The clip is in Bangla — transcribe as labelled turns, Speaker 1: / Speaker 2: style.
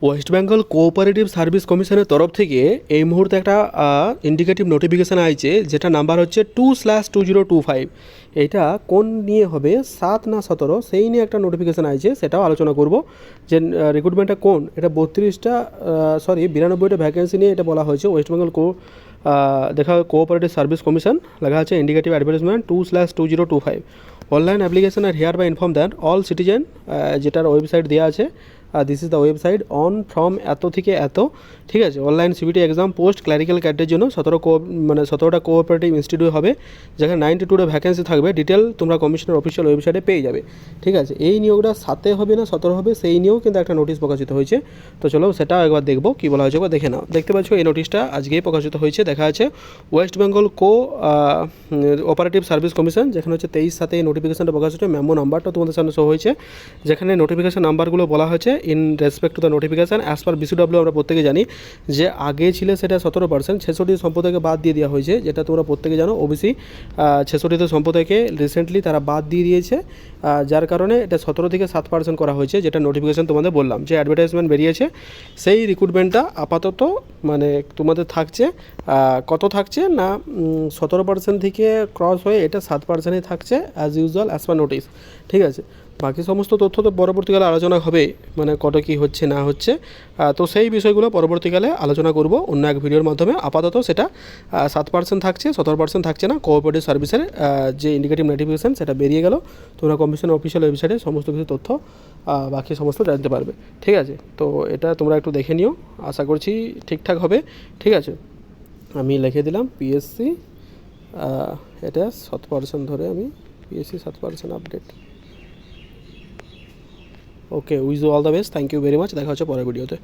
Speaker 1: ওয়েস্ট বেঙ্গল কোঅপারেটিভ সার্ভিস কমিশনের তরফ থেকে এই মুহূর্তে একটা ইন্ডিকেটিভ নোটিফিকেশান আসছে, যেটা নাম্বার হচ্ছে 2/2025। এইটা কোন নিয়ে হবে, 7 না 17, সেই নিয়ে একটা নোটিফিকেশান আসছে, সেটাও আলোচনা করব। যে রিক্রুটমেন্টটা কোন, এটা 92টা ভ্যাকেন্সি নিয়ে এটা বলা হয়েছে। ওয়েস্ট বেঙ্গল দেখা কোঅপারেটিভ সার্ভিস কমিশন লেখা আছে indicative advertisement 2/2025। Online application are hereby inform that all citizen, যেটার ওয়েবসাইট দেওয়া আছে, this is the website on from এত থেকে এত, ঠিক আছে। Online CBT exam post clerical ক্যাডের জন্য 17টা কোঅপারেটিভ ইনস্টিটিউট হবে, যেখানে 92টা ভ্যাকেন্সি থাকবে। ডিটেল তোমরা কমিশনের অফিসিয়াল ওয়েবসাইটে পেয়ে যাবে, ঠিক আছে। এই নিয়োগটা 7 হবে না 17 হবে, সেই নিয়েও কিন্তু একটা নোটিশ প্রকাশিত হয়েছে। তো চলো সেটা একবার দেখবো কী বলা হয়েছে, একবার দেখে নাও। দেখতে পাচ্ছ এই নোটিশটা আজকেই প্রকাশিত হয়েছে, দেখা আছে West Bengal operative service commission, যেখানে হচ্ছে 23/7 এই নোটিফিকেশনটা প্রকাশিত। মেমো নাম্বারটা তোমাদের সামনে শো হয়েছে, যেখানে নোটিফিকেশন নাম্বারগুলো বলা হয়েছে in respect to the notification as per BCW. আমরা প্রত্যেকে জানি যে আগে ছিল সেটা 17%, 66 সম্প্রদায়কে বাদ দিয়ে দেওয়া হয়েছে, যেটা তোমরা প্রত্যেকে জানো। ওবিসি 66 সম্প্রদায়কে রিসেন্টলি তারা বাদ দিয়ে দিয়েছে, যার কারণে এটা 17 থেকে 7% করা হয়েছে, যেটা নোটিফিকেশান তোমাদের বললাম। যে অ্যাডভার্টাইজমেন্ট বেরিয়েছে, সেই রিক্রুটমেন্টটা আপাতত মানে তোমাদের থাকছে কত থাকছে না, 17% থেকে ক্রস হয়ে এটা 7%ই থাকছে as usual as per notice, ঠিক আছে। বাকি সমস্ত তথ্য তো পরবর্তীকালে আলোচনা হবে, মানে কত কী হচ্ছে না হচ্ছে, তো সেই বিষয়গুলো পরবর্তীকালে আলোচনা করব অন্য এক ভিডিওর মাধ্যমে। আপাতত সেটা 7% থাকছে, 17% থাকছে না। কোঅপারেটিভ সার্ভিসের যে ইন্ডিকেটিভ নোটিফিকেশান সেটা বেরিয়ে গেল, তোমরা কমিশনের অফিসিয়াল ওয়েবসাইটে সমস্ত কিছু তথ্য বাকি সমস্ত জানতে পারবে, ঠিক আছে। তো এটা তোমরা একটু দেখে নিও, আশা করছি ঠিকঠাক হবে, ঠিক আছে। আমি লিখে দিলাম পিএসসি, এটা 7% ধরে আমি PSC 7% update. Okay, with all the best, thank you very much, দেখা হচ্ছে পরের ভিডিওতে।